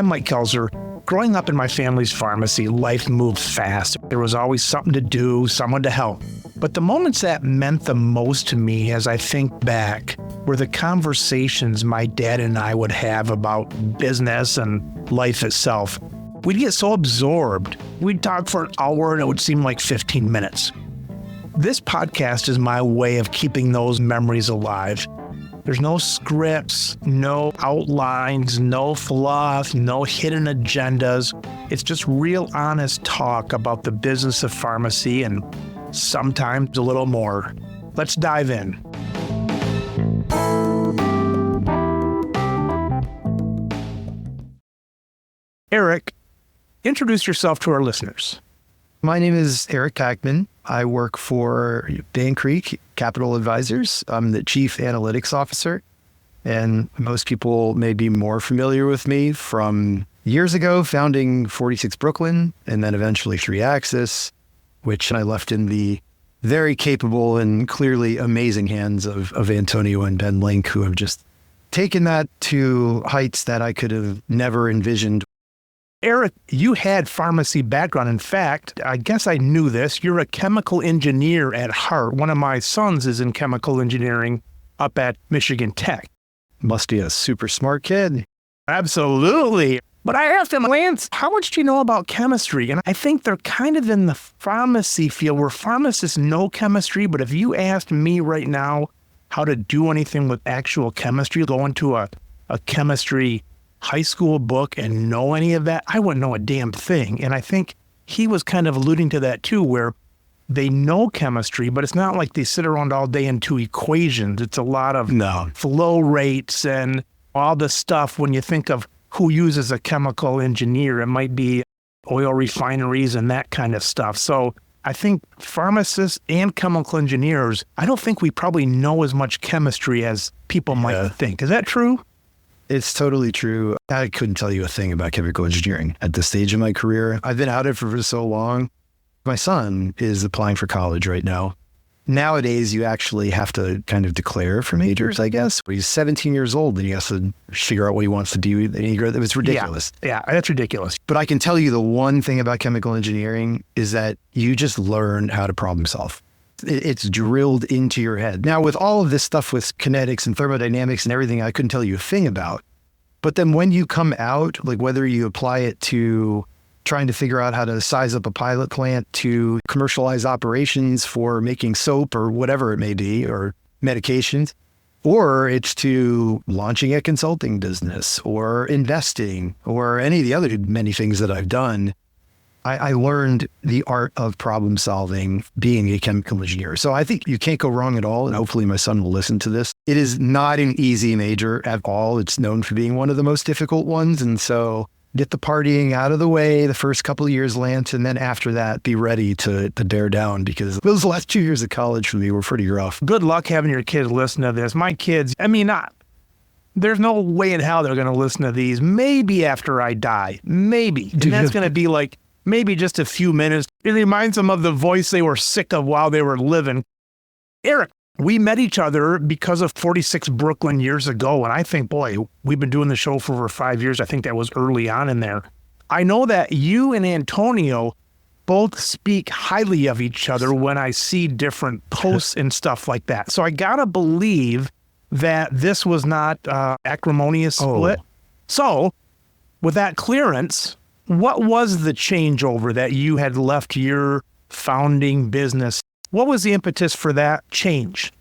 I'm Mike Kelzer. Growing up in my family's pharmacy, life moved fast. There was always something to do, someone to help. But the moments that meant the most to me as I think back were the conversations my dad and I would have about business and life itself. We'd get so absorbed. We'd talk for an hour and it would seem like 15 minutes. This podcast is my way of keeping those memories alive. There's no scripts, no outlines, no fluff, no hidden agendas. It's just real honest talk about the business of pharmacy and sometimes a little more. Let's dive in. Eric, introduce yourself to our listeners. My name is Eric Pachman. I work for Bancreek Capital Advisors. I'm the Chief Analytics Officer, and most people may be more familiar with me from years ago founding 46 Brooklyn and then eventually 3-Axis, which I left in the very capable and clearly amazing hands of Antonio and Ben Link, who have just taken that to heights that I could have never envisioned. Eric, you had pharmacy background. In fact, I guess I knew this. You're a chemical engineer at heart. One of my sons is in chemical engineering up at Michigan Tech. Must be a super smart kid. Absolutely. But I asked him, Lance, how much do you know about chemistry? And I think they're kind of in the pharmacy field where pharmacists know chemistry. But if you asked me right now how to do anything with actual chemistry, go into a chemistry high school book and know any of that, I wouldn't know a damn thing. And I think he was kind of alluding to that too, where they know chemistry, but it's not like they sit around all day into equations. It's a lot of flow rates and all the stuff. When you think of who uses a chemical engineer, it might be oil refineries and that kind of stuff. So I think pharmacists and chemical engineers, I don't think we probably know as much chemistry as people might think. Is that true? It's totally true. I couldn't tell you a thing about chemical engineering at this stage of my career. I've been out of it for so long. My son is applying for college right now. Nowadays, you actually have to kind of declare for majors, I guess. He's 17 years old and he has to figure out what he wants to do. It's ridiculous. Yeah, that's ridiculous. But I can tell you the one thing about chemical engineering is that you just learn how to problem solve. It's drilled into your head. Now, with all of this stuff with kinetics and thermodynamics and everything, I couldn't tell you a thing about. But then when you come out, like whether you apply it to trying to figure out how to size up a pilot plant, to commercialize operations for making soap or whatever it may be, or medications, or it's to launching a consulting business or investing or any of the other many things that I've done, I learned the art of problem solving being a chemical engineer. So I think you can't go wrong at all. And hopefully my son will listen to this. It is not an easy major at all. It's known for being one of the most difficult ones. And so get the partying out of the way the first couple of years, Lance. And then after that, be ready to bear down, because those last 2 years of college for me were pretty rough. Good luck having your kids listen to this. My kids, there's no way in hell they're going to listen to these. Maybe after I die. Maybe. And that's going to be like, maybe just a few minutes. It reminds them of the voice they were sick of while they were living. Eric, we met each other because of 46 Brooklyn years ago. And I think, boy, we've been doing the show for over 5 years. I think that was early on in there. I know that you and Antonio both speak highly of each other when I see different posts and stuff like that. So I got to believe that this was not acrimonious split. So with that clearance, what was the changeover that you had left your founding business? What was the impetus for that change?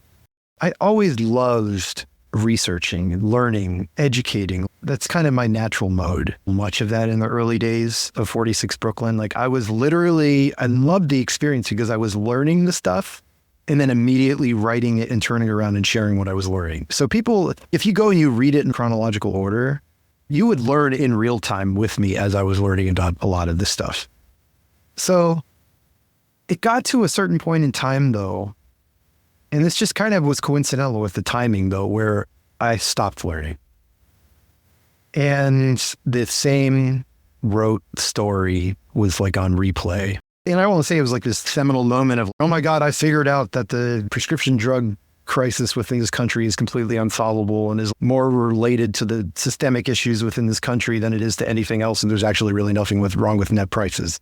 I always loved researching, learning, educating. That's kind of my natural mode. Much of that in the early days of 46 Brooklyn. I loved the experience because I was learning the stuff and then immediately writing it and turning around and sharing what I was learning. So people, if you go and you read it in chronological order, you would learn in real time with me as I was learning about a lot of this stuff. So it got to a certain point in time, though, and this just kind of was coincidental with the timing, though, where I stopped learning. And the same rote story was on replay. And I won't say it was this seminal moment of, oh my God, I figured out that the prescription drug crisis within this country is completely unsolvable and is more related to the systemic issues within this country than it is to anything else. And there's actually really nothing wrong with net prices.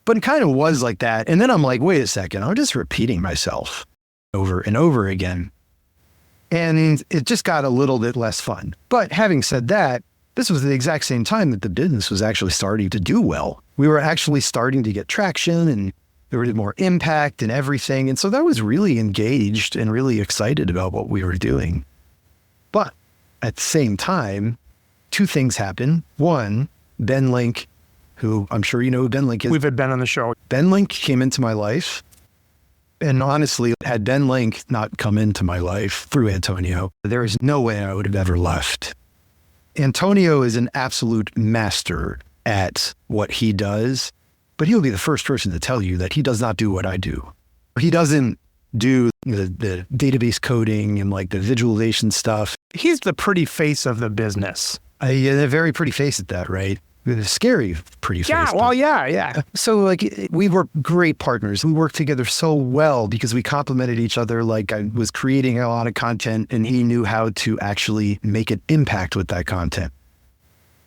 But it kind of was like that. And then I'm like, wait a second, I'm just repeating myself over and over again. And it just got a little bit less fun. But having said that, this was the exact same time that the business was actually starting to do well. We were actually starting to get traction and there was more impact and everything. And so I was really engaged and really excited about what we were doing. But at the same time, two things happened. One, Ben Link, who I'm sure you know who Ben Link is. We've had Ben on the show. Ben Link came into my life. And honestly, had Ben Link not come into my life through Antonio, there is no way I would have ever left. Antonio is an absolute master at what he does. But he'll be the first person to tell you that he does not do what I do. He doesn't do the database coding and like the visualization stuff. He's the pretty face of the business. A very pretty face at that, right? A scary pretty face. Yeah, well, yeah. So like we were great partners. We worked together so well because we complemented each other. Like I was creating a lot of content and he knew how to actually make an impact with that content.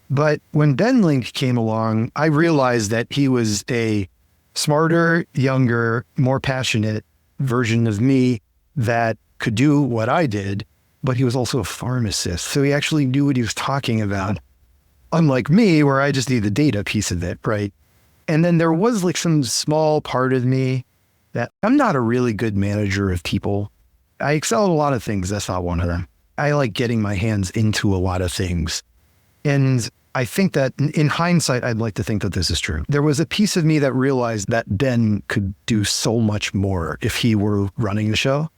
But when Ben Link came along, I realized that he was a smarter, younger, more passionate version of me that could do what I did, but he was also a pharmacist. So he actually knew what he was talking about. Unlike me, where I just need the data piece of it, right? And then there was like some small part of me that I'm not a really good manager of people. I excel at a lot of things. That's not one of them. I like getting my hands into a lot of things. And I think that in hindsight, I'd like to think that this is true. There was a piece of me that realized that Ben could do so much more if he were running the show.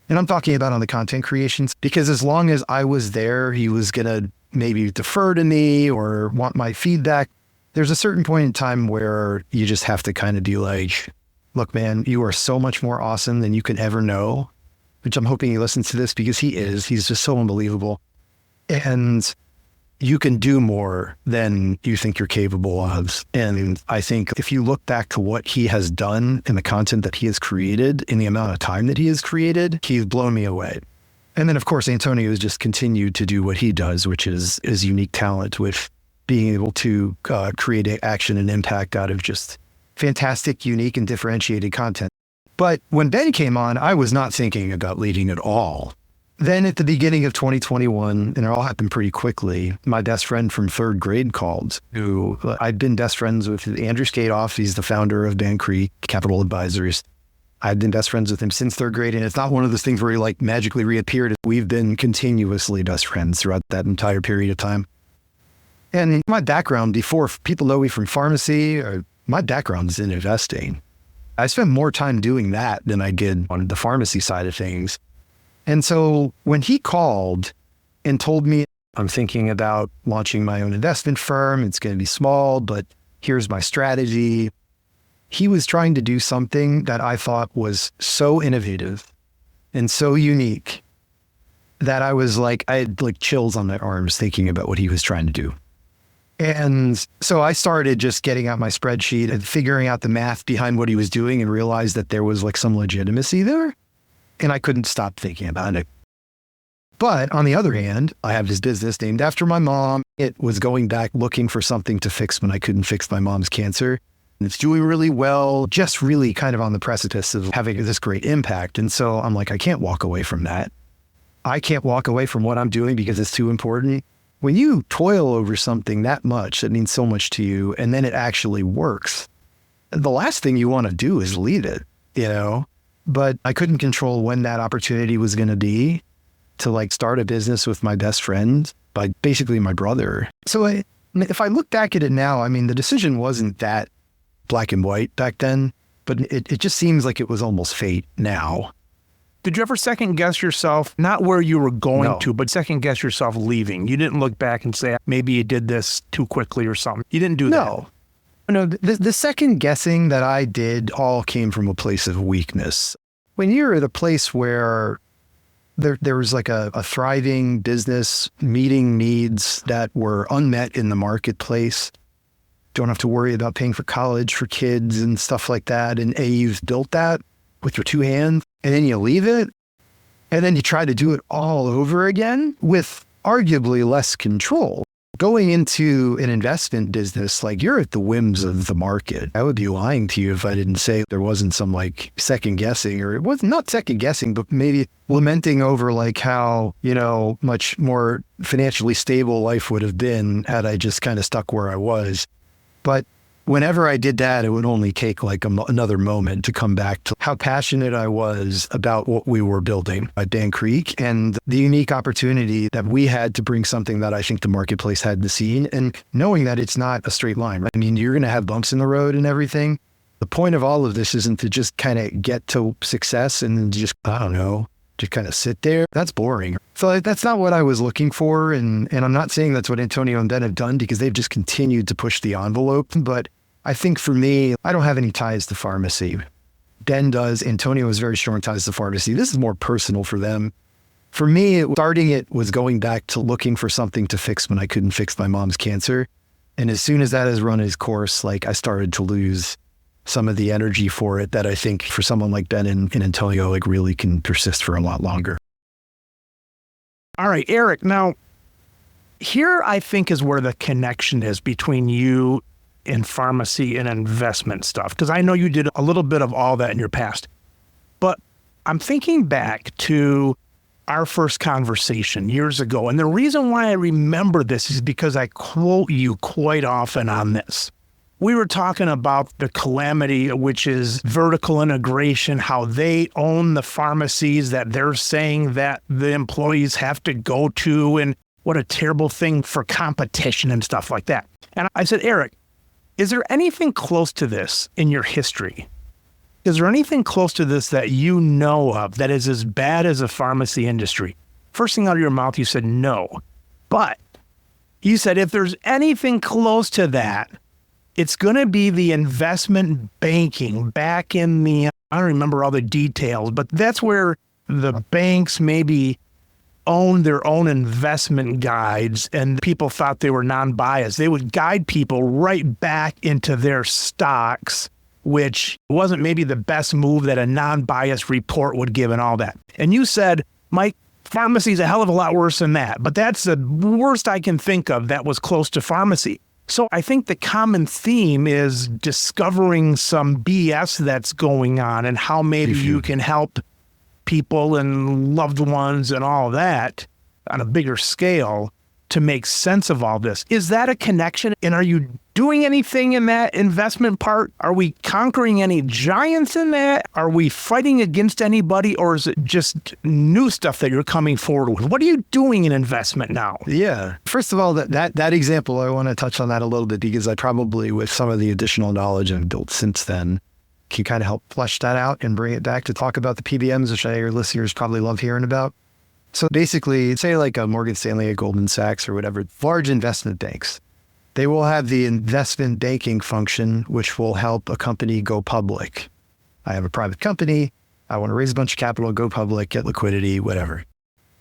And I'm talking about on the content creations, because as long as I was there, he was going to maybe defer to me or want my feedback. There's a certain point in time where you just have to kind of be like, look, man, you are so much more awesome than you could ever know, which I'm hoping he listens to this because he is. He's just so unbelievable. And you can do more than you think you're capable of. And I think if you look back to what he has done in the content that he has created, in the amount of time that he has created, he's blown me away. And then, of course, Antonio has just continued to do what he does, which is unique talent with being able to create action and impact out of just fantastic, unique, and differentiated content. But when Ben came on, I was not thinking about leaving at all. Then at the beginning of 2021, and it all happened pretty quickly, my best friend from third grade called, who I'd been best friends with Andrew Skadoff. He's the founder of Bancreek Capital Advisors. I've been best friends with him since third grade, and it's not one of those things where he like magically reappeared. We've been continuously best friends throughout that entire period of time. And my background, before people know me from pharmacy, my background is in investing. I spent more time doing that than I did on the pharmacy side of things. And so when he called and told me, I'm thinking about launching my own investment firm, it's going to be small, but here's my strategy. He was trying to do something that I thought was so innovative and so unique that I was like, I had like chills on my arms thinking about what he was trying to do. And so I started just getting out my spreadsheet and figuring out the math behind what he was doing and realized that there was like some legitimacy there. And I couldn't stop thinking about it. But on the other hand, I have this business named after my mom. It was going back looking for something to fix when I couldn't fix my mom's cancer. And it's doing really well, just really kind of on the precipice of having this great impact. And so I'm like, I can't walk away from that. I can't walk away from what I'm doing because it's too important. When you toil over something that much, that means so much to you, and then it actually works, the last thing you want to do is leave it, you know? But I couldn't control when that opportunity was going to be to like start a business with my best friend, by basically my brother. So if I look back at it now, I mean, the decision wasn't that black and white back then, but it just seems like it was almost fate now. Did you ever second guess yourself, not where you were going No. to, but second guess yourself leaving? You didn't look back and say, maybe you did this too quickly or something. You didn't do that. No, the second guessing that I did all came from a place of weakness. When you're at a place where there was like a thriving business meeting needs that were unmet in the marketplace, don't have to worry about paying for college for kids and stuff like that. And you've built that with your two hands and then you leave it. And then you try to do it all over again with arguably less control. Going into an investment business, like you're at the whims of the market. I would be lying to you if I didn't say there wasn't some like second guessing, or it was not second guessing, but maybe lamenting over like how, much more financially stable life would have been had I just kind of stuck where I was. But whenever I did that, it would only take like another moment to come back to how passionate I was about what we were building at Bancreek and the unique opportunity that we had to bring something that I think the marketplace hadn't seen, and knowing that it's not a straight line, right? I mean, you're going to have bumps in the road and everything. The point of all of this isn't to just kind of get to success and just, just kind of sit there. That's boring. So that's not what I was looking for. And I'm not saying that's what Antonio and Ben have done, because they've just continued to push the envelope. But I think for me, I don't have any ties to pharmacy. Ben does. Antonio has very strong ties to pharmacy. This is more personal for them. For me, starting it was going back to looking for something to fix when I couldn't fix my mom's cancer. And as soon as that has run its course, like I started to lose some of the energy for it that I think for someone like Ben and Antonio, like really can persist for a lot longer. All right, Eric. Now, here I think is where the connection is between you in pharmacy and investment stuff, because I know you did a little bit of all that in your past. But I'm thinking back to our first conversation years ago, and the reason why I remember this is because I quote you quite often on this. We were talking about the calamity, which is vertical integration, how they own the pharmacies that they're saying that the employees have to go to, and what a terrible thing for competition and stuff like that. And I said, Eric, is there anything close to this in your history? Is there anything close to this that you know of that is as bad as a pharmacy industry? First thing out of your mouth, you said no. But you said if there's anything close to that, it's going to be the investment banking back in the, I don't remember all the details, but that's where the banks maybe owned their own investment guides, and people thought they were non-biased. They would guide people right back into their stocks, which wasn't maybe the best move that a non-biased report would give and all that. And you said, Mike, pharmacy is a hell of a lot worse than that, but that's the worst I can think of that was close to pharmacy. So I think the common theme is discovering some BS that's going on and how maybe you can help people and loved ones and all that on a bigger scale to make sense of all this. Is that a connection? And are you doing anything in that investment part? Are we conquering any giants in that? Are we fighting against anybody, or is it just new stuff that you're coming forward with? What are you doing in investment now? Yeah. First of all, that example, I want to touch on that a little bit, because I probably, with some of the additional knowledge I've built since then, can kind of help flesh that out and bring it back to talk about the PBMs, which your listeners probably love hearing about. So basically, say like a Morgan Stanley, a Goldman Sachs or whatever, large investment banks, they will have the investment banking function, which will help a company go public. I have a private company. I want to raise a bunch of capital, go public, get liquidity, whatever.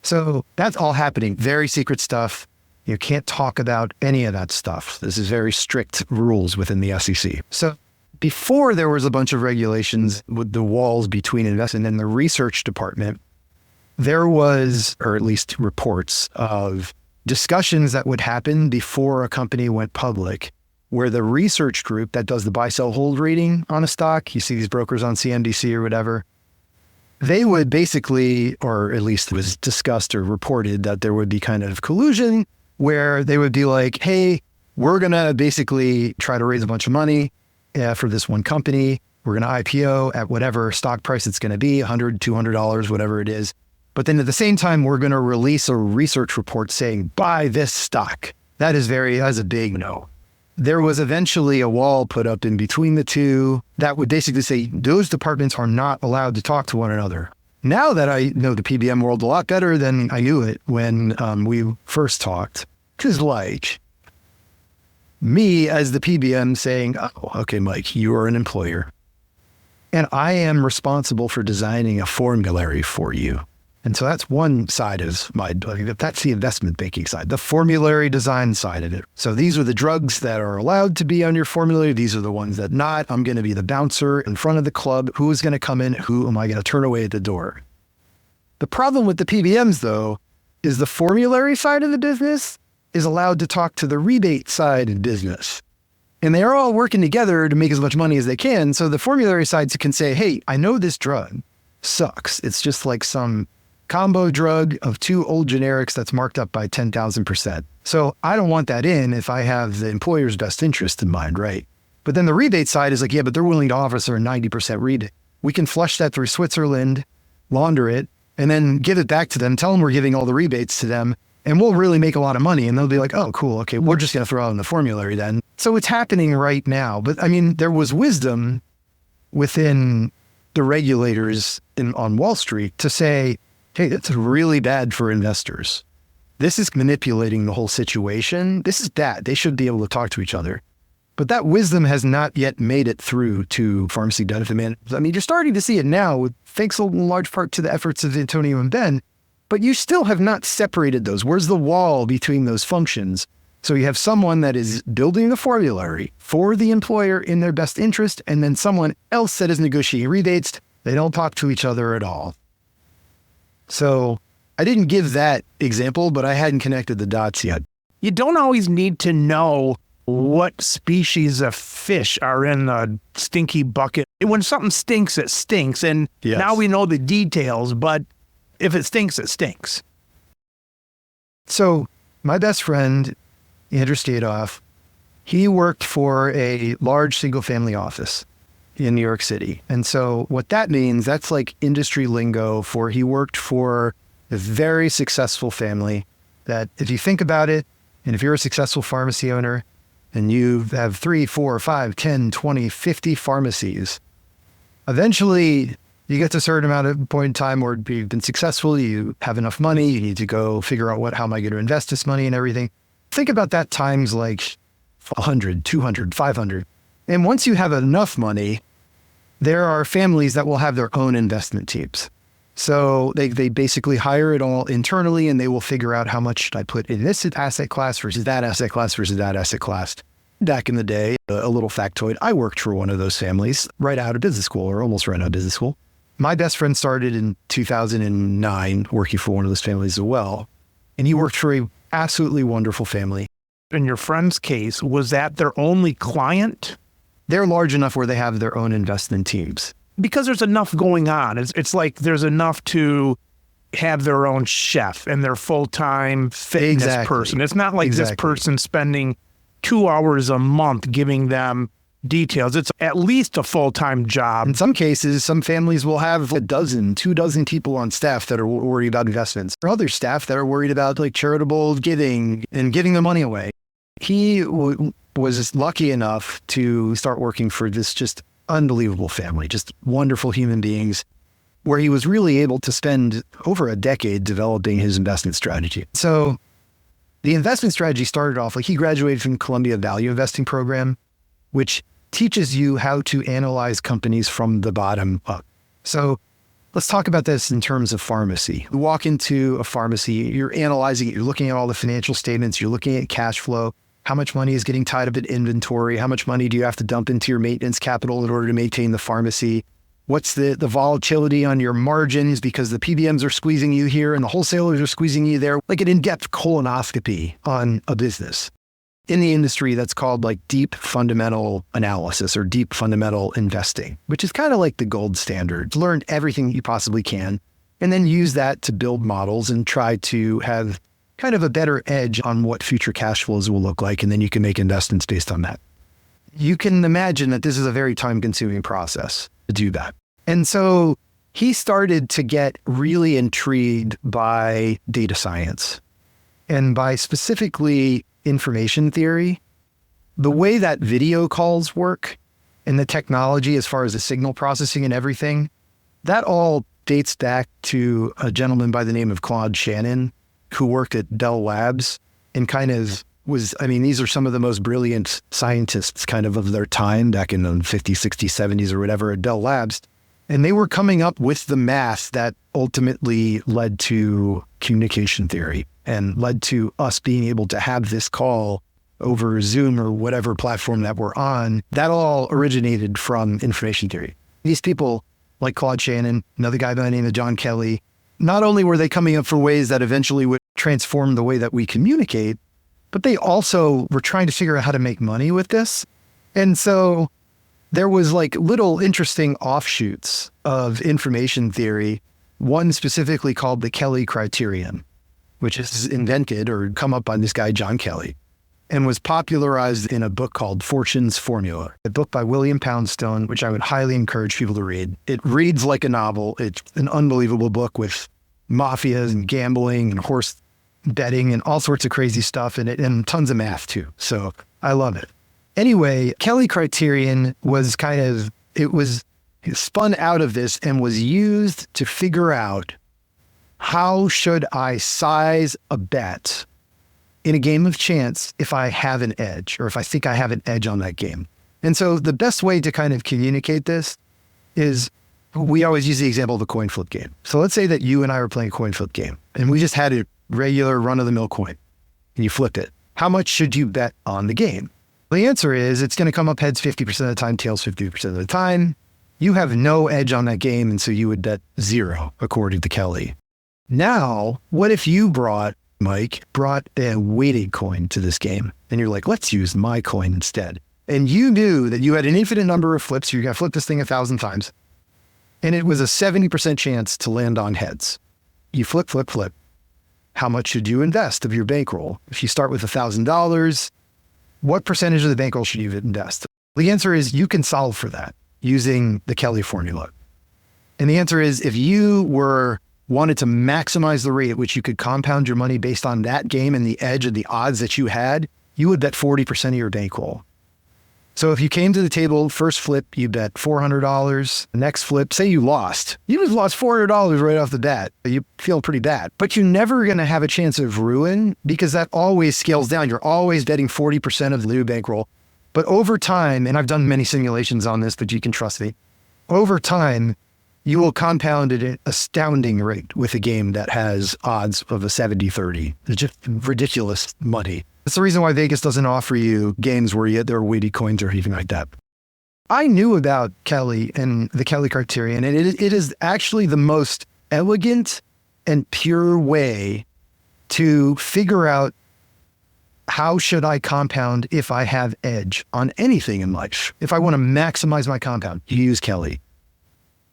So that's all happening. Very secret stuff. You can't talk about any of that stuff. This is very strict rules within the SEC. So before there was a bunch of regulations with the walls between investment and the research department, there was, or at least reports of discussions that would happen before a company went public, where the research group that does the buy, sell, hold rating on a stock, you see these brokers on CNBC or whatever, they would basically, or at least it was discussed or reported that there would be kind of collusion where they would be like, hey, we're going to basically try to raise a bunch of money for this one company. We're going to IPO at whatever stock price it's going to be, $100, $200, whatever it is. But then at the same time, we're going to release a research report saying, buy this stock. That's a big no. There was eventually a wall put up in between the two that would basically say those departments are not allowed to talk to one another. Now that I know the PBM world a lot better than I knew it when we first talked, because like me as the PBM saying, oh, okay, Mike, you are an employer, and I am responsible for designing a formulary for you. And so that's one side of that's the investment banking side, the formulary design side of it. So these are the drugs that are allowed to be on your formulary. These are the ones that not. I'm going to be the bouncer in front of the club. Who is going to come in? Who am I going to turn away at the door? The problem with the PBMs, though, is the formulary side of the business is allowed to talk to the rebate side of business. And they're all working together to make as much money as they can. So the formulary sides can say, hey, I know this drug sucks. It's just like some combo drug of 2 old generics that's marked up by 10,000%. So I don't want that in if I have the employer's best interest in mind, right? But then the rebate side is like, yeah, but they're willing to offer us a 90% rebate. We can flush that through Switzerland, launder it, and then give it back to them, tell them we're giving all the rebates to them, and we'll really make a lot of money. And they'll be like, oh, cool. Okay, we're just going to throw out in the formulary then. So it's happening right now. But I mean, there was wisdom within the regulators on Wall Street to say, hey, that's really bad for investors. This is manipulating the whole situation. This is bad. They should be able to talk to each other. But that wisdom has not yet made it through to pharmacy benefit managers. I mean, you're starting to see it now, thanks in large part to the efforts of Antonio and Ben, but you still have not separated those. Where's the wall between those functions? So you have someone that is building the formulary for the employer in their best interest, and then someone else that is negotiating rebates. They don't talk to each other at all. So I didn't give that example, but I hadn't connected the dots yet. You don't always need to know what species of fish are in the stinky bucket. When something stinks, it stinks. And now we know the details, but if it stinks, it stinks. So my best friend, Andrew Stadoff, he worked for a large single family office in New York City. And so what that means, that's like industry lingo for he worked for a very successful family that if you think about it, and if you're a successful pharmacy owner and you have 3, 4, 5, 10, 20, 50 pharmacies, eventually you get to a certain amount of point in time where you've been successful, you have enough money, you need to go figure out how am I going to invest this money and everything. Think about that times like 100, 200, 500. And once you have enough money, there are families that will have their own investment teams. So they basically hire it all internally and they will figure out how much should I put in this asset class versus that asset class versus that asset class. Back in the day, a little factoid, I worked for one of those families right out of business school or almost right out of business school. My best friend started in 2009 working for one of those families as well. And he worked for a absolutely wonderful family. In your friend's case, was that their only client? They're large enough where they have their own investment teams. Because there's enough going on. It's like there's enough to have their own chef and their full-time fitness person. It's not like this person spending 2 hours a month giving them details. It's at least a full-time job. In some cases, some families will have 2 dozen people on staff that are worried about investments, or other staff that are worried about like charitable giving and giving the money away. He was lucky enough to start working for this just unbelievable family, just wonderful human beings, where he was really able to spend over a decade developing his investment strategy. So the investment strategy started off like he graduated from Columbia Value Investing Program, which teaches you how to analyze companies from the bottom up. So let's talk about this in terms of pharmacy. You walk into a pharmacy, you're analyzing it, you're looking at all the financial statements, you're looking at cash flow, how much money is getting tied up in inventory, how much money do you have to dump into your maintenance capital in order to maintain the pharmacy, what's the volatility on your margins because the PBMs are squeezing you here and the wholesalers are squeezing you there, like an in-depth colonoscopy on a business. In the industry, that's called like deep fundamental analysis or deep fundamental investing, which is kind of like the gold standard. Learn everything you possibly can and then use that to build models and try to have kind of a better edge on what future cash flows will look like. And then you can make investments based on that. You can imagine that this is a very time-consuming process to do that. And so he started to get really intrigued by data science and by specifically information theory. The way that video calls work and the technology as far as the signal processing and everything, that all dates back to a gentleman by the name of Claude Shannon, who worked at Bell Labs and kind of was, I mean, these are some of the most brilliant scientists kind of their time back in the 50s, 60s, 70s or whatever at Bell Labs. And they were coming up with the math that ultimately led to communication theory and led to us being able to have this call over Zoom or whatever platform that we're on. That all originated from information theory. These people like Claude Shannon, another guy by the name of John Kelly, not only were they coming up for ways that eventually would transform the way that we communicate, but they also were trying to figure out how to make money with this. And so there was like little interesting offshoots of information theory, one specifically called the Kelly criterion, which is invented or come up by this guy, John Kelly, and was popularized in a book called Fortune's Formula, a book by William Poundstone, which I would highly encourage people to read. It reads like a novel. It's an unbelievable book with mafias and gambling and horse betting and all sorts of crazy stuff in it, and tons of math too. So I love it. Anyway, Kelly criterion was it spun out of this and was used to figure out how should I size a bet in a game of chance if I have an edge or if I think I have an edge on that game. And so the best way to kind of communicate this is we always use the example of a coin flip game. So let's say that you and I were playing a coin flip game and we just had a regular run-of-the-mill coin and you flipped it. How much should you bet on the game? The answer is it's going to come up heads 50% of the time, tails 50% of the time. You have no edge on that game, and so you would bet 0, according to Kelly. Now, what if you Mike brought a weighted coin to this game, and you're like, let's use my coin instead. And you knew that you had an infinite number of flips. You're going to flip this thing 1,000 times, and it was a 70% chance to land on heads. You flip, flip, flip. How much should you invest of your bankroll? If you start with $1,000, what percentage of the bankroll should you invest? The answer is you can solve for that using the Kelly formula. And the answer is if you wanted to maximize the rate at which you could compound your money based on that game and the edge of the odds that you had, you would bet 40% of your bankroll. So if you came to the table, first flip, you bet $400. Next flip, say you lost. You just lost $400 right off the bat. You feel pretty bad, but you're never going to have a chance of ruin because that always scales down. You're always betting 40% of the new bankroll. But over time, and I've done many simulations on this, but you can trust me, over time, you will compound at an astounding rate with a game that has odds of a 70-30. It's just ridiculous money. That's the reason why Vegas doesn't offer you games where there are weighted coins or anything like that. I knew about Kelly and the Kelly criterion, and it is actually the most elegant and pure way to figure out how should I compound if I have edge on anything in life. If I want to maximize my compound, you use Kelly.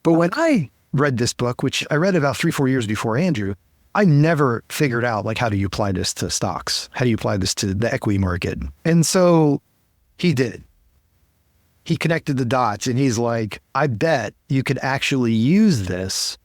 But when I read this book, which I read about 3-4 years before Andrew, I never figured out like, how do you apply this to stocks? How do you apply this to the equity market? And so he did. He connected the dots and he's like, I bet you could actually use this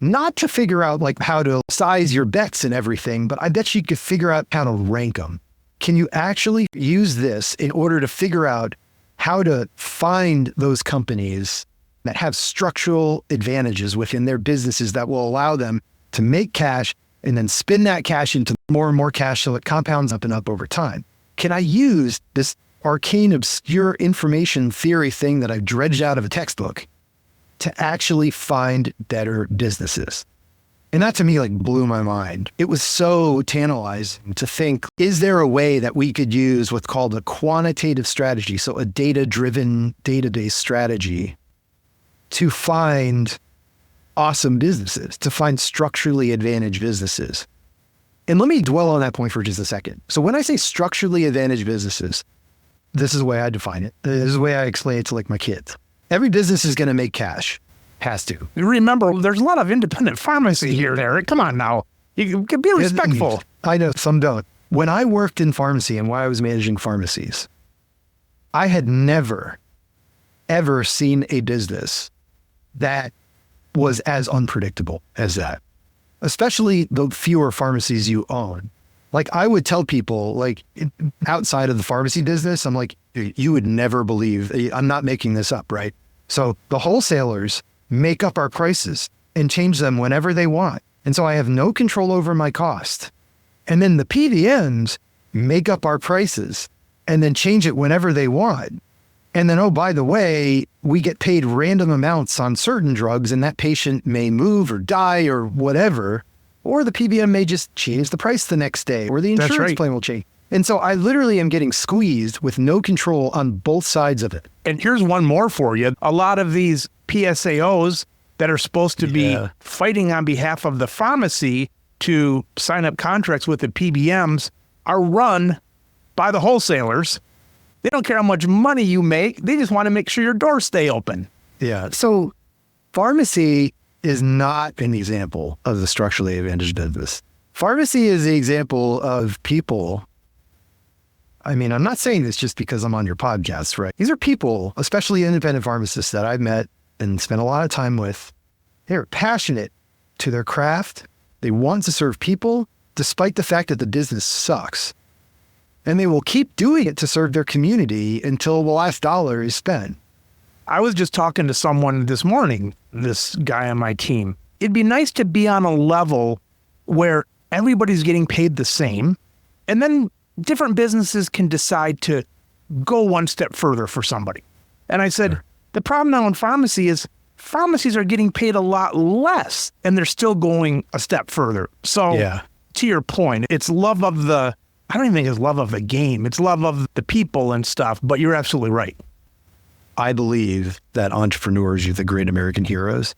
not to figure out like how to size your bets and everything, but I bet you could figure out how to rank them. Can you actually use this in order to figure out how to find those companies that have structural advantages within their businesses that will allow them to make cash and then spin that cash into more and more cash so it compounds up and up over time? Can I use this arcane, obscure information theory thing that I dredged out of a textbook to actually find better businesses? And that to me like blew my mind. It was so tantalizing to think, is there a way that we could use what's called a quantitative strategy, so a data-driven database strategy, to find awesome businesses, to find structurally advantaged businesses? And let me dwell on that point for just a second. So when I say structurally advantaged businesses, this is the way I define it. This is the way I explain it to like my kids. Every business is going to make cash. Has to. Remember, there's a lot of independent pharmacy here, Eric. Come on now. You can be respectful. I know, some don't. When I worked in pharmacy and while I was managing pharmacies, I had never, ever seen a business that was as unpredictable as that, especially the fewer pharmacies you own. Like I would tell people like outside of the pharmacy business, I'm like, you would never believe, I'm not making this up, right? So the wholesalers make up our prices and change them whenever they want. And so I have no control over my cost. And then the PBMs make up our prices and then change it whenever they want. And then, oh, by the way, we get paid random amounts on certain drugs and that patient may move or die or whatever, or the PBM may just change the price the next day or the insurance plan will change. And so I literally am getting squeezed with no control on both sides of it. And here's one more for you. A lot of these PSAOs, that are supposed to be fighting on behalf of the pharmacy to sign up contracts with the PBMs are run by the wholesalers. They don't care how much money you make. They just want to make sure your doors stay open. Yeah. So pharmacy is not an example of the structurally advantaged business. Pharmacy is the example of people. I mean, I'm not saying this just because I'm on your podcast, right? These are people, especially independent pharmacists that I've met and spent a lot of time with. They're passionate to their craft. They want to serve people despite the fact that the business sucks. And they will keep doing it to serve their community until the last dollar is spent. I was just talking to someone this morning, this guy on my team. It'd be nice to be on a level where everybody's getting paid the same. And then different businesses can decide to go one step further for somebody. And I said, the problem now in pharmacy is pharmacies are getting paid a lot less and they're still going a step further. So to your point, it's love of the, I don't even think it's love of the game. It's love of the people and stuff, but you're absolutely right. I believe that entrepreneurs are the great American heroes,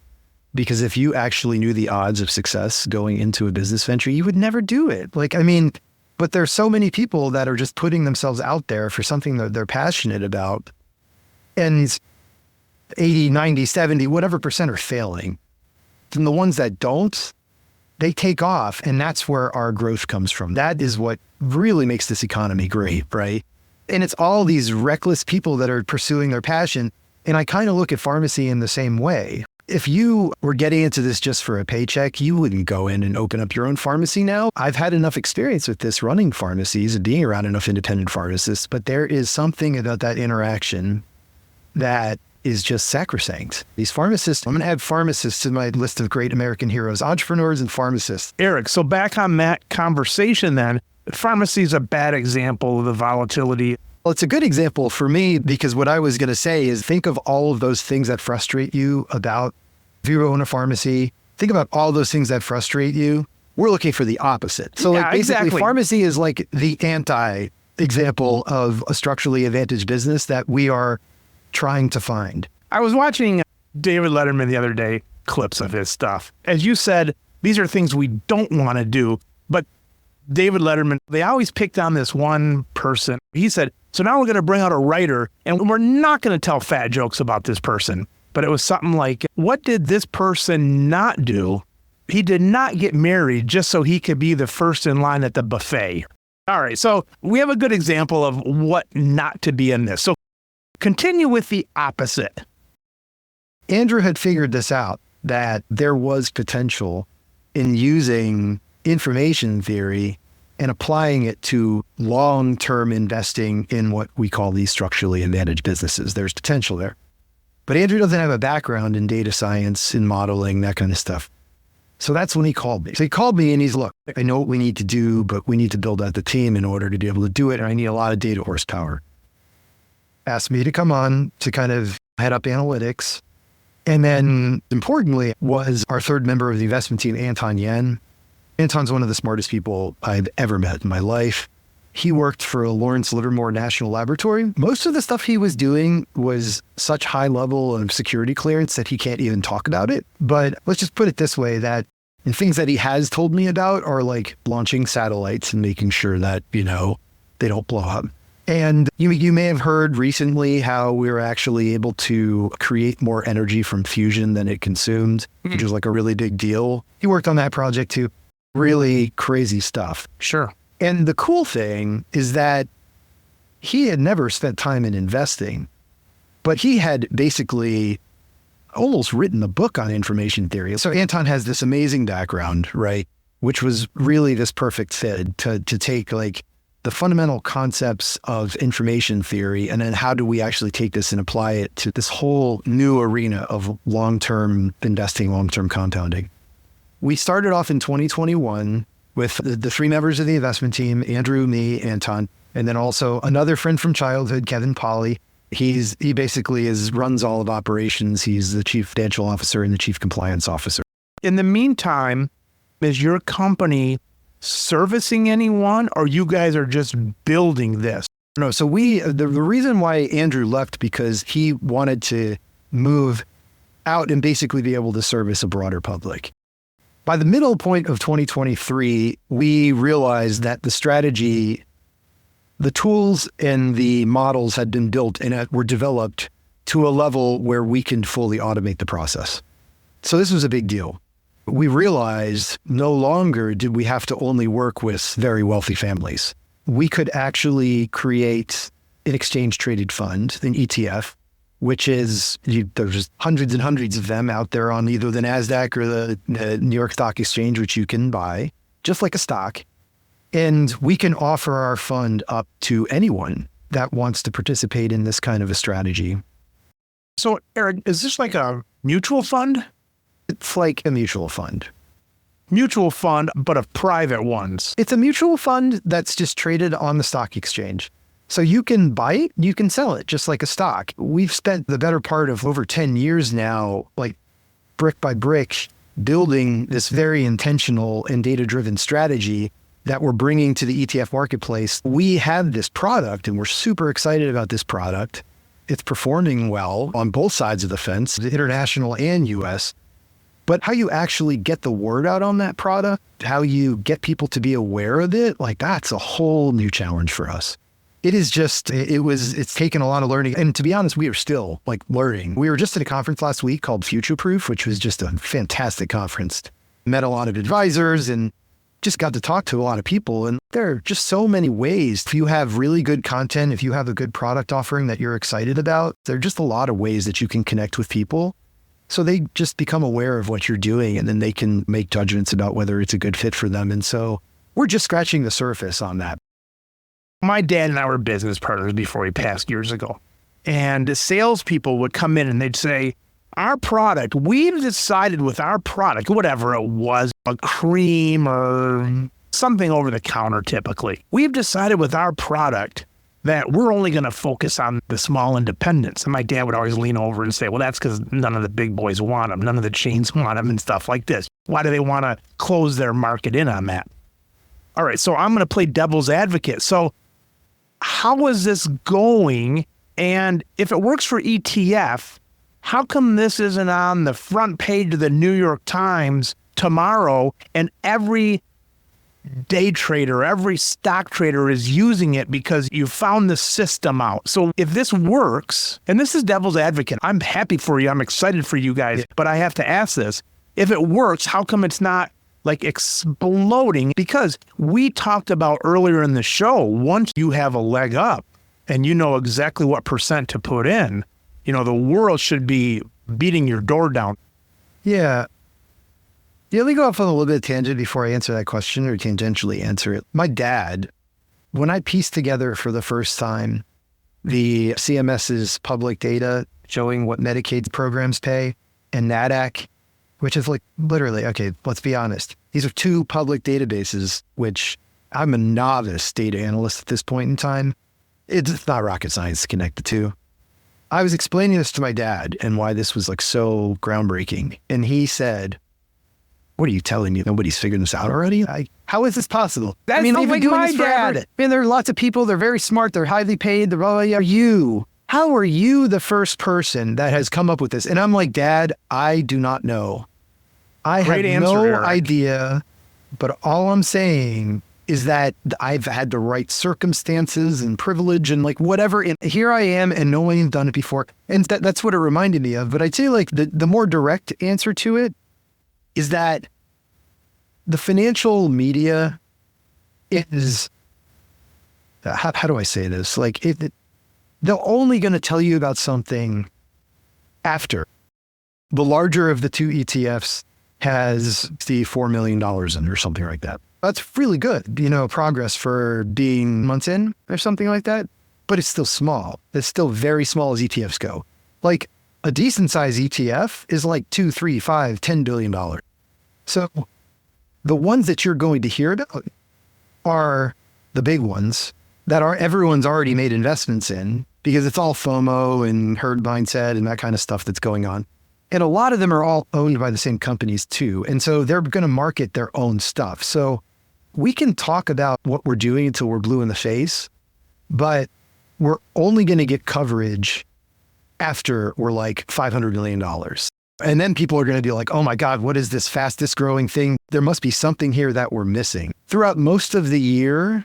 because if you actually knew the odds of success going into a business venture, you would never do it. Like, I mean, but there's so many people that are just putting themselves out there for something that they're passionate about. And 80, 90, 70, whatever percent are failing. And the ones that don't, they take off. And that's where our growth comes from. That is what really makes this economy great, right? And it's all these reckless people that are pursuing their passion. And I kind of look at pharmacy in the same way. If you were getting into this just for a paycheck, you wouldn't go in and open up your own pharmacy now. I've had enough experience with this running pharmacies and being around enough independent pharmacists, but there is something about that interaction that is just sacrosanct. These pharmacists, I'm going to add pharmacists to my list of great American heroes, entrepreneurs and pharmacists. Eric, so back on that conversation then, pharmacy is a bad example of the volatility. Well, it's a good example for me because what I was going to say is think of all of those things that frustrate you about, if you own a pharmacy, think about all those things that frustrate you. We're looking for the opposite. So like basically pharmacy is like the anti-example of a structurally advantaged business that we are trying to find. I was watching David Letterman the other day, clips of his stuff. As you said, these are things we don't want to do, but David Letterman, they always picked on this one person. He said, so now we're going to bring out a writer and we're not going to tell fat jokes about this person. But it was something like, what did this person not do? He did not get married just so he could be the first in line at the buffet. All right, so we have a good example of what not to be in this. So continue with the opposite. Andrew had figured this out, that there was potential in using information theory and applying it to long-term investing in what we call these structurally advantaged businesses. There's potential there. But Andrew doesn't have a background in data science, in modeling, that kind of stuff. So that's when he called me. So he called me and he's, look, I know what we need to do, but we need to build out the team in order to be able to do it. And I need a lot of data horsepower. Asked me to come on to kind of head up analytics. And then importantly was our third member of the investment team, Anton Yen. Anton's one of the smartest people I've ever met in my life. He worked for Lawrence Livermore National Laboratory. Most of the stuff he was doing was such high level of security clearance that he can't even talk about it. But let's just put it this way, that the things that he has told me about are like launching satellites and making sure that, you know, they don't blow up. And you may have heard recently how we were actually able to create more energy from fusion than it consumed, which was like a really big deal. He worked on that project too. Really crazy stuff. Sure. And the cool thing is that he had never spent time in investing, but he had basically almost written a book on information theory. So Anton has this amazing background, right? Which was really this perfect fit to take like the fundamental concepts of information theory, and then how do we actually take this and apply it to this whole new arena of long-term investing, long-term compounding. We started off in 2021 with the three members of the investment team, Andrew, me, Anton, and then also another friend from childhood, Kevin Polly. He basically runs all of operations. He's the chief financial officer and the chief compliance officer. In the meantime, is your company servicing anyone, or you guys are just building this? No, so the reason why Andrew left, because he wanted to move out and basically be able to service a broader public. By the middle point of 2023, we realized that the strategy, the tools and the models had been built and were developed to a level where we can fully automate the process. So this was a big deal. We realized no longer did we have to only work with very wealthy families. We could actually create an exchange-traded fund, an ETF, which is, there's hundreds and hundreds of them out there on either the NASDAQ or the New York Stock Exchange, which you can buy, just like a stock. And we can offer our fund up to anyone that wants to participate in this kind of a strategy. So, Eric, is this like a mutual fund? It's like a mutual fund. Mutual fund, but of private ones. It's a mutual fund that's just traded on the stock exchange. So you can buy it, you can sell it, just like a stock. We've spent the better part of over 10 years now, like brick by brick, building this very intentional and data-driven strategy that we're bringing to the ETF marketplace. We have this product and we're super excited about this product. It's performing well on both sides of the fence, the international and US. But how you actually get the word out on that product, how you get people to be aware of it, like that's a whole new challenge for us. It is just, it's taken a lot of learning. And to be honest, we are still like learning. We were just at a conference last week called Future Proof, which was just a fantastic conference. Met a lot of advisors and just got to talk to a lot of people. And there are just so many ways. If you have really good content, if you have a good product offering that you're excited about, there are just a lot of ways that you can connect with people. So they just become aware of what you're doing and then they can make judgments about whether it's a good fit for them. And so we're just scratching the surface on that. My dad and I were business partners before he passed years ago. And the salespeople would come in and they'd say, our product, we've decided with our product, whatever it was, a cream or something over the counter typically, we've decided with our product that we're only going to focus on the small independents. And my dad would always lean over and say, well, that's because none of the big boys want them. None of the chains want them and stuff like this. Why do they want to close their market in on that? All right, so I'm going to play devil's advocate. So how is this going? And if it works for ETF, how come this isn't on the front page of the New York Times tomorrow and every day trader, every stock trader is using it because you found the system out? So if this works, and this is devil's advocate, I'm happy for you, I'm excited for you guys, but I have to ask this. If it works, how come it's not like exploding? Because we talked about earlier in the show, once you have a leg up and you know exactly what percent to put in, you know, the world should be beating your door down. Yeah. Let me go off on a little bit of tangent before I answer that question or tangentially answer it. My dad, when I pieced together for the first time the CMS's public data showing what Medicaid programs pay and NADAC, which is like literally, okay, let's be honest. These are two public databases, which I'm a novice data analyst at this point in time. It's not rocket science to connect the two. I was explaining this to my dad and why this was like so groundbreaking. And he said, what are you telling me? Nobody's figured this out already? How is this possible? That's they've been like doing my this forever. dad. I mean, there are lots of people. They're very smart. They're highly paid. They're blah, blah, blah. How are you the first person that has come up with this? And I'm like, Dad, I do not know. I have no idea. But all I'm saying is that I've had the right circumstances and privilege and like whatever. And here I am and no one's done it before. And that's what it reminded me of. But I'd say like the more direct answer to it is that the financial media is, how do I say this? Like they're only going to tell you about something after. The larger of the two ETFs has the $4 million in or something like that. That's really good, progress for being months in or something like that. But it's still small. It's still very small as ETFs go. Like a decent size ETF is like $2, $3, $5, $10 billion. So the ones that you're going to hear about are the big ones that everyone's already made investments in because it's all FOMO and herd mindset and that kind of stuff that's going on. And a lot of them are all owned by the same companies too. And so they're going to market their own stuff. So we can talk about what we're doing until we're blue in the face, but we're only going to get coverage after we're like $500 million. And then people are going to be like, oh my God, what is this fastest growing thing? There must be something here that we're missing. Throughout most of the year,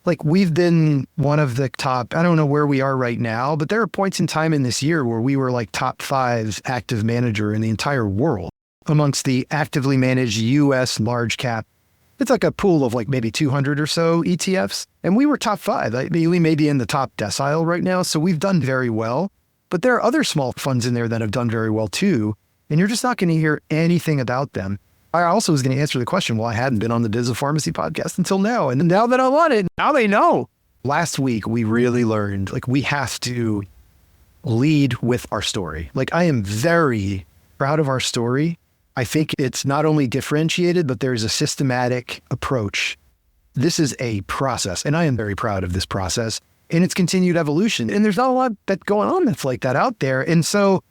like we've been one of the top, I don't know where we are right now, but there are points in time in this year where we were like top 5 active manager in the entire world amongst the actively managed US large cap. It's like a pool of like maybe 200 or so ETFs. And we were top 5. I mean, we may be in the top decile right now. So we've done very well. But there are other small funds in there that have done very well too. And you're just not going to hear anything about them. I also was going to answer the question, well, I hadn't been on the Biz of Pharmacy podcast until now. And now that I'm on it, now they know. Last week, we really learned, like, we have to lead with our story. Like, I am very proud of our story. I think it's not only differentiated, but there's a systematic approach. This is a process, and I am very proud of this process and its continued evolution. And there's not a lot that's going on that's like that out there. And so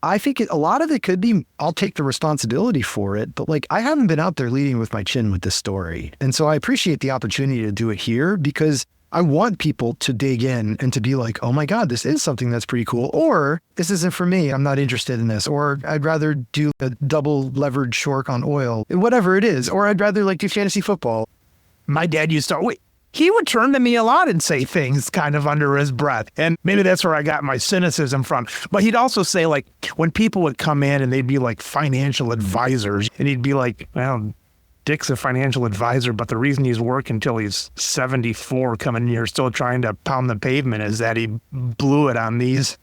I think a lot of it could be, I'll take the responsibility for it, but like I haven't been out there leading with my chin with this story. And so I appreciate the opportunity to do it here because I want people to dig in and to be like, oh my God, this is something that's pretty cool. Or this isn't for me. I'm not interested in this. Or I'd rather do a double leveraged short on oil, whatever it is. Or I'd rather like do fantasy football. My dad used to, he would turn to me a lot and say things kind of under his breath. And maybe that's where I got my cynicism from. But he'd also say, like, when people would come in and they'd be like financial advisors, and he'd be like, well, Dick's a financial advisor, but the reason he's working until he's 74 coming in here still trying to pound the pavement is that he blew it on these,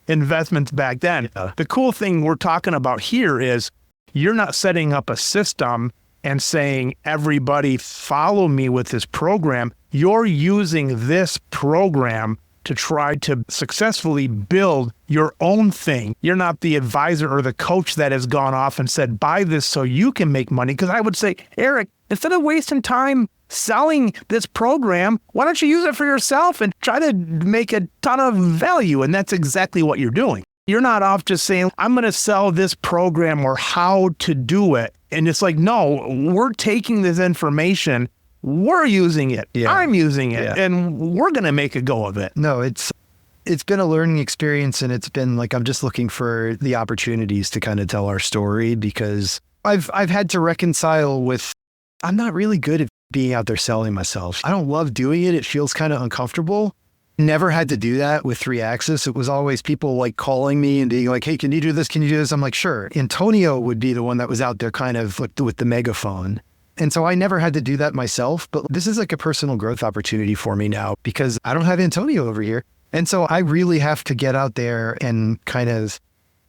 investments back then. Yeah. The cool thing we're talking about here is you're not setting up a system and saying, everybody follow me with this program. You're using this program to try to successfully build your own thing. You're not the advisor or the coach that has gone off and said, buy this so you can make money. Because I would say, Eric, instead of wasting time selling this program, why don't you use it for yourself and try to make a ton of value? And that's exactly what you're doing. You're not off just saying, I'm going to sell this program or how to do it. And it's like, no, we're taking this information, we're using it, I'm using it, and we're going to make a go of it. No, it's been a learning experience, and it's been like, I'm just looking for the opportunities to kind of tell our story because I've had to reconcile with, I'm not really good at being out there selling myself. I don't love doing it. It feels kind of uncomfortable. Never had to do that with 3Axis. It was always people like calling me and being like, hey, can you do this? Can you do this? I'm like, sure. Antonio would be the one that was out there kind of with the megaphone. And so I never had to do that myself, but this is like a personal growth opportunity for me now because I don't have Antonio over here. And so I really have to get out there and kind of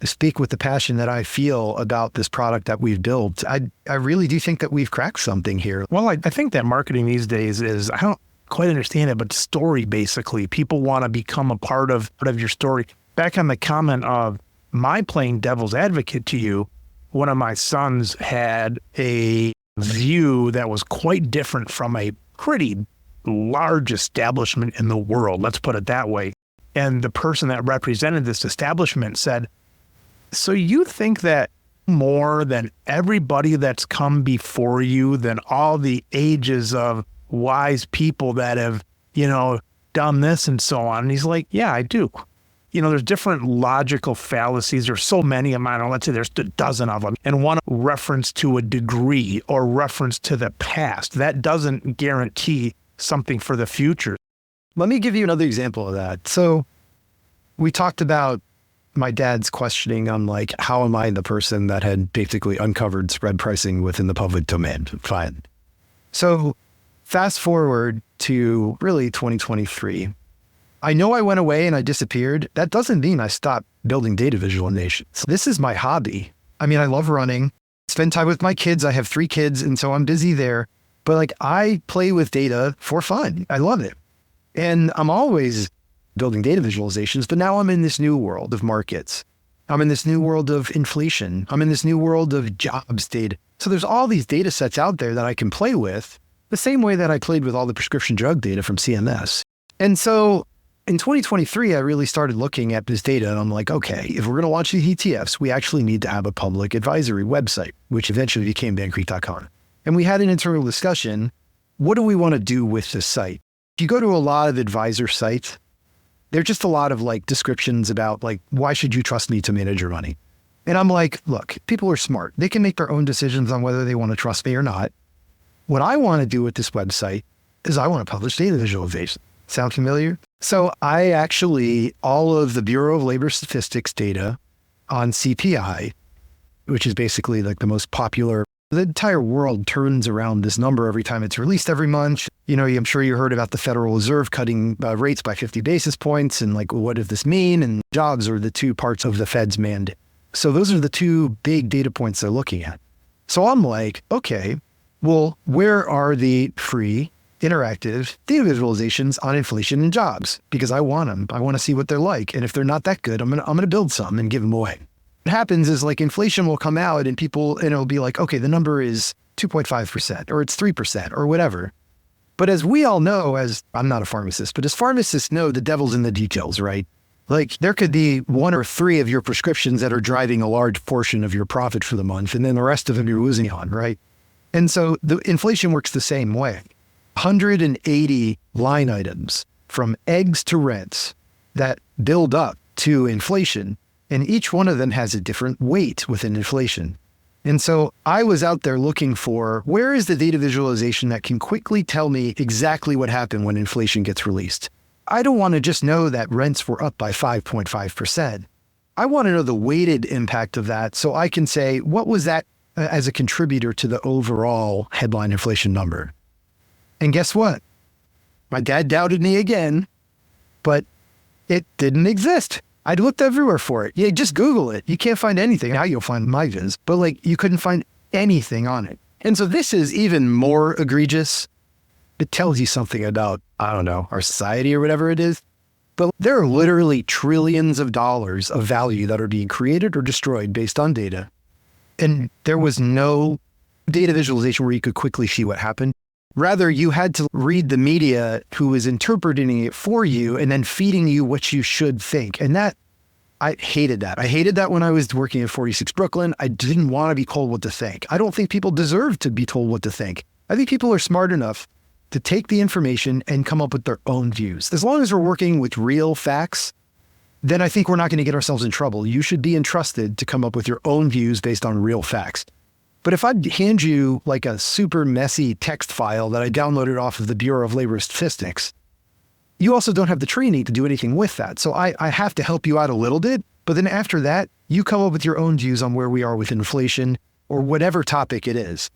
speak with the passion that I feel about this product that we've built. I really do think that we've cracked something here. Well, I think that marketing these days is, I don't quite understand it, but story, basically. People want to become a part of your story. Back on the comment of my playing devil's advocate to you, one of my sons had a view that was quite different from a pretty large establishment in the world, let's put it that way. And the person that represented this establishment said, so you think that more than everybody that's come before you, than all the ages of wise people that have, done this and so on? And he's like, yeah, I do. There's different logical fallacies. There's so many of mine. Let's say there's a dozen of them. And one reference to a degree or reference to the past. That doesn't guarantee something for the future. Let me give you another example of that. So we talked about my dad's questioning on like, how am I the person that had basically uncovered spread pricing within the public domain? Fine. So fast forward to really 2023. I know I went away and I disappeared. That doesn't mean I stopped building data visualizations. This is my hobby. I mean, I love running, spend time with my kids. I have 3 kids, and so I'm busy there. But like, I play with data for fun. I love it. And I'm always building data visualizations, but now I'm in this new world of markets. I'm in this new world of inflation. I'm in this new world of jobs data. So there's all these data sets out there that I can play with the same way that I played with all the prescription drug data from CMS. And so in 2023, I really started looking at this data and I'm like, okay, if we're going to launch these ETFs, we actually need to have a public advisory website, which eventually became Bancreek.com. And we had an internal discussion. What do we want to do with this site? If you go to a lot of advisor sites, there's just a lot of like descriptions about like, why should you trust me to manage your money? And I'm like, look, people are smart. They can make their own decisions on whether they want to trust me or not. What I want to do with this website is I want to publish data visualization. Sound familiar? So I actually, all of the Bureau of Labor Statistics data on CPI, which is basically like the most popular, the entire world turns around this number every time it's released every month. You know, I'm sure you heard about the Federal Reserve cutting rates by 50 basis points. And like, what does this mean? And jobs are the two parts of the Fed's mandate. So those are the two big data points they're looking at. So I'm like, okay, well, where are the free interactive data visualizations on inflation and jobs? Because I want them. I want to see what they're like. And if they're not that good, I'm gonna build some and give them away. What happens is like inflation will come out and it'll be like, okay, the number is 2.5% or it's 3% or whatever. But as we all know, as I'm not a pharmacist, but as pharmacists know, the devil's in the details, right? Like there could be 1 or 3 of your prescriptions that are driving a large portion of your profit for the month. And then the rest of them you're losing on, right? And so the inflation works the same way. 180 line items from eggs to rents that build up to inflation. And each one of them has a different weight within inflation. And so I was out there looking for, where is the data visualization that can quickly tell me exactly what happened when inflation gets released? I don't want to just know that rents were up by 5.5%. I want to know the weighted impact of that so I can say, what was that as a contributor to the overall headline inflation number? And guess what? My dad doubted me again, but it didn't exist. I'd looked everywhere for it. Yeah, just Google it. You can't find anything. Now you'll find my viz, but like you couldn't find anything on it. And so this is even more egregious. It tells you something about, I don't know, our society or whatever it is. But there are literally trillions of dollars of value that are being created or destroyed based on data. And there was no data visualization where you could quickly see what happened. Rather, you had to read the media who was interpreting it for you and then feeding you what you should think. And that, I hated that. I hated that when I was working at 46 Brooklyn. I didn't want to be told what to think. I don't think people deserve to be told what to think. I think people are smart enough to take the information and come up with their own views. As long as we're working with real facts, then I think we're not going to get ourselves in trouble. You should be entrusted to come up with your own views based on real facts. But if I hand you like a super messy text file that I downloaded off of the Bureau of Labor Statistics, you also don't have the training to do anything with that. So I have to help you out a little bit. But then after that, you come up with your own views on where we are with inflation or whatever topic it is.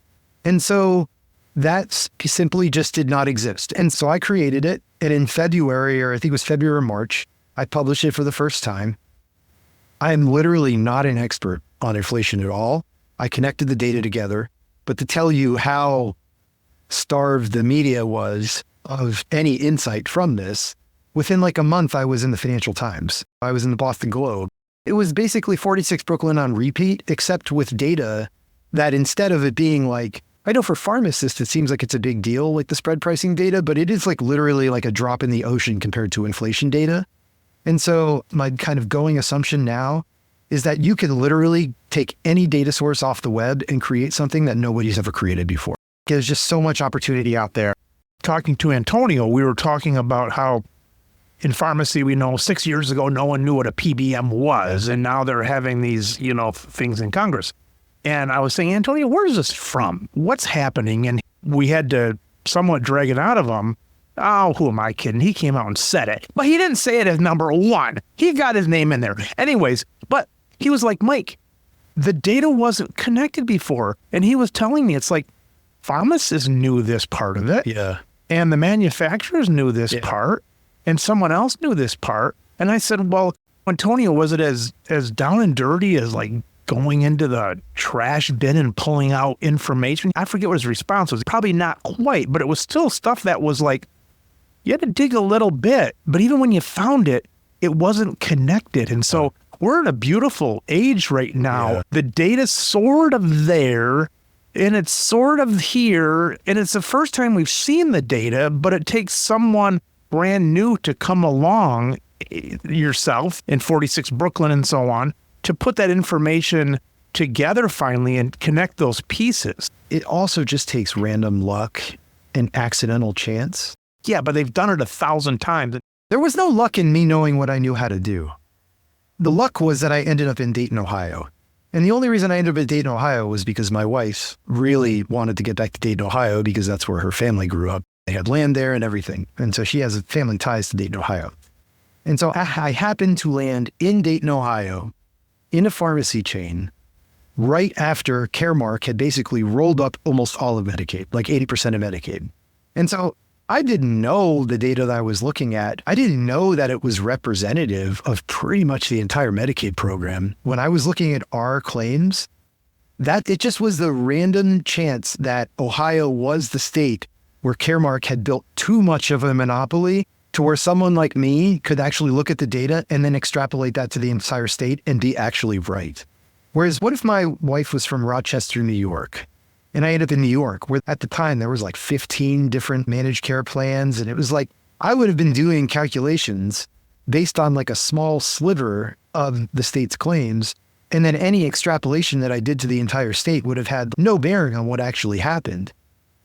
And so that simply just did not exist. And so I created it. And in February, or I think it was February or March, I published it for the first time. I am literally not an expert on inflation at all. I connected the data together, but to tell you how starved the media was of any insight from this, within like a month, I was in the Financial Times. I was in the Boston Globe. It was basically 46 Brooklyn on repeat, except with data that instead of it being like, I know for pharmacists, it seems like it's a big deal, like the spread pricing data, but it is like literally like a drop in the ocean compared to inflation data. And so my kind of going assumption now is that you can literally take any data source off the web and create something that nobody's ever created before. There's just so much opportunity out there. Talking to Antonio, we were talking about how in pharmacy, we know 6 years ago, no one knew what a PBM was. And now they're having these, things in Congress. And I was saying, Antonio, where's this from? What's happening? And we had to somewhat drag it out of him. Oh, who am I kidding? He came out and said it. But he didn't say it as number one. He got his name in there. Anyways, but he was like, Mike, the data wasn't connected before. And he was telling me, it's like, pharmacists knew this part of it. Yeah. And the manufacturers knew this part. And someone else knew this part. And I said, well, Antonio, was it as down and dirty as like going into the trash bin and pulling out information? I forget what his response was. Probably not quite, but it was still stuff that was like, you had to dig a little bit. But even when you found it, it wasn't connected. And so we're in a beautiful age right now. Yeah. The data's sort of there and it's sort of here. And it's the first time we've seen the data, but it takes someone brand new to come along, yourself in 46 Brooklyn and so on, to put that information together finally and connect those pieces. It also just takes random luck and accidental chance. Yeah, but they've done it 1,000 times. There was no luck in me knowing what I knew how to do. The luck was that I ended up in Dayton, Ohio. And the only reason I ended up at Dayton, Ohio was because my wife really wanted to get back to Dayton, Ohio because that's where her family grew up. They had land there and everything. And so she has family ties to Dayton, Ohio. And so I happened to land in Dayton, Ohio, in a pharmacy chain, right after Caremark had basically rolled up almost all of Medicaid, like 80% of Medicaid. And so I didn't know the data that I was looking at. I didn't know that it was representative of pretty much the entire Medicaid program. When I was looking at our claims, that it just was the random chance that Ohio was the state where Caremark had built too much of a monopoly to where someone like me could actually look at the data and then extrapolate that to the entire state and be actually right. Whereas what if my wife was from Rochester, New York, and I ended up in New York, where at the time there was like 15 different managed care plans. And it was like, I would have been doing calculations based on like a small sliver of the state's claims. And then any extrapolation that I did to the entire state would have had no bearing on what actually happened.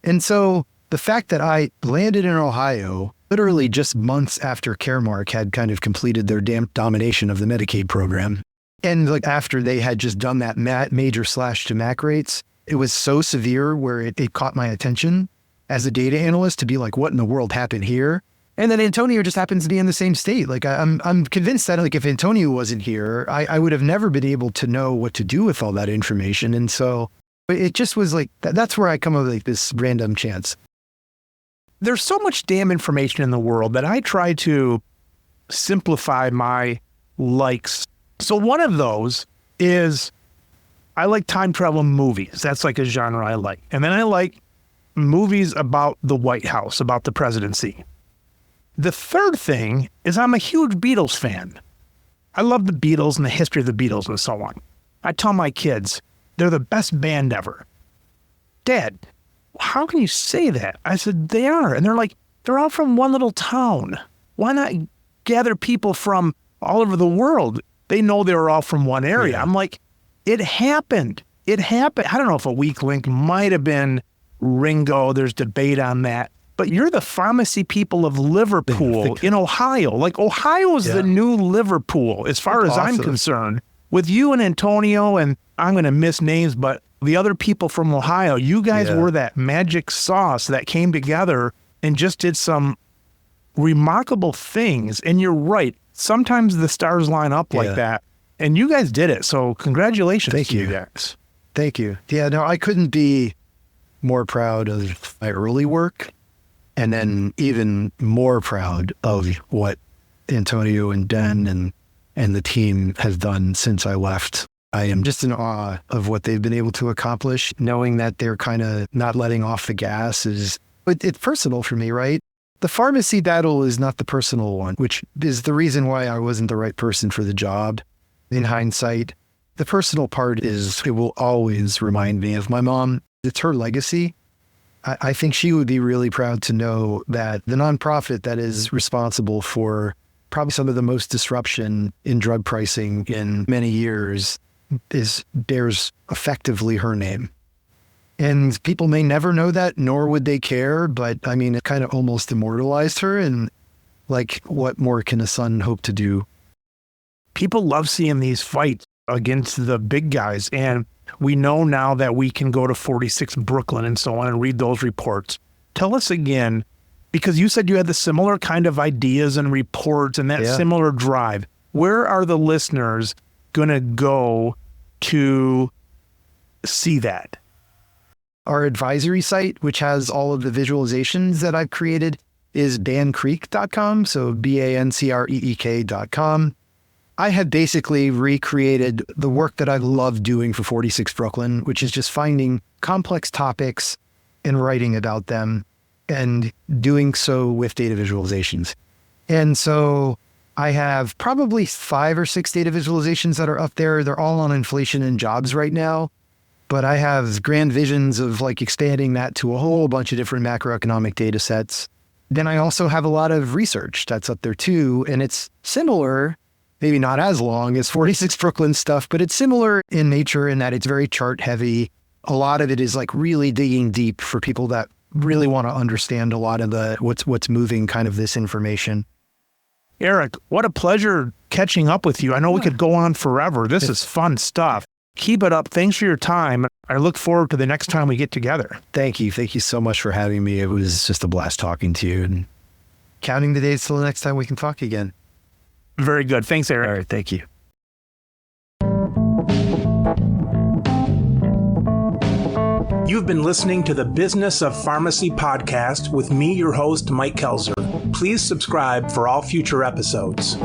And so the fact that I landed in Ohio, literally just months after Caremark had kind of completed their damn domination of the Medicaid program, and like after they had just done that major slash to MAC rates, it was so severe where it caught my attention as a data analyst to be like, what in the world happened here? And then Antonio just happens to be in the same state. Like I'm convinced that like if Antonio wasn't here, I would have never been able to know what to do with all that information. And so it just was like, that's where I come up with like this random chance. There's so much damn information in the world that I try to simplify my likes. So one of those is I like time travel movies. That's like a genre I like. And then I like movies about the White House, about the presidency. The third thing is I'm a huge Beatles fan. I love the Beatles and the history of the Beatles and so on. I tell my kids, they're the best band ever. Dad, how can you say that? I said, they are. And they're like, they're all from one little town. Why not gather people from all over the world? They know they were all from one area. Yeah. I'm like, it happened. It happened. I don't know if a weak link might have been Ringo. There's debate on that. But you're the pharmacy people of Liverpool in Ohio. Like Ohio is the new Liverpool as far as I'm concerned. With you and Antonio, and I'm going to miss names, but the other people from Ohio, you guys were that magic sauce that came together and just did some remarkable things. And you're right. Sometimes the stars line up like that. And you guys did it. So congratulations to you guys. Thank you. Yeah, no, I couldn't be more proud of my early work. And then even more proud of what Antonio and Den and the team has done since I left. I am just in awe of what they've been able to accomplish. Knowing that they're kind of not letting off the gas it's personal for me, right? The pharmacy battle is not the personal one, which is the reason why I wasn't the right person for the job. In hindsight, the personal part is it will always remind me of my mom. It's her legacy. I think she would be really proud to know that the nonprofit that is responsible for probably some of the most disruption in drug pricing in many years bears effectively her name. And people may never know that, nor would they care. But I mean, it kind of almost immortalized her. And like, what more can a son hope to do? People love seeing these fights against the big guys. And we know now that we can go to 46 Brooklyn and so on and read those reports. Tell us again, because you said you had the similar kind of ideas and reports and that similar drive. Where are the listeners going to go to see that? Our advisory site, which has all of the visualizations that I've created, is bancreek.com. So BANCREEK.com. I have basically recreated the work that I love doing for 46 Brooklyn, which is just finding complex topics and writing about them and doing so with data visualizations. And so I have probably 5 or 6 data visualizations that are up there. They're all on inflation and jobs right now, but I have grand visions of like expanding that to a whole bunch of different macroeconomic data sets. Then I also have a lot of research that's up there too. And it's similar, maybe not as long as 46 Brooklyn stuff, but it's similar in nature in that it's very chart heavy. A lot of it is like really digging deep for people that really want to understand a lot of the what's moving kind of this information. Eric, what a pleasure catching up with you. I know we could go on forever. This is fun stuff. Keep it up. Thanks for your time. I look forward to the next time we get together. Thank you. Thank you so much for having me. It was just a blast talking to you and counting the days till the next time we can talk again. Very good. Thanks, Eric. All right. Thank you. You've been listening to the Business of Pharmacy podcast with me, your host, Mike Kelzer. Please subscribe for all future episodes.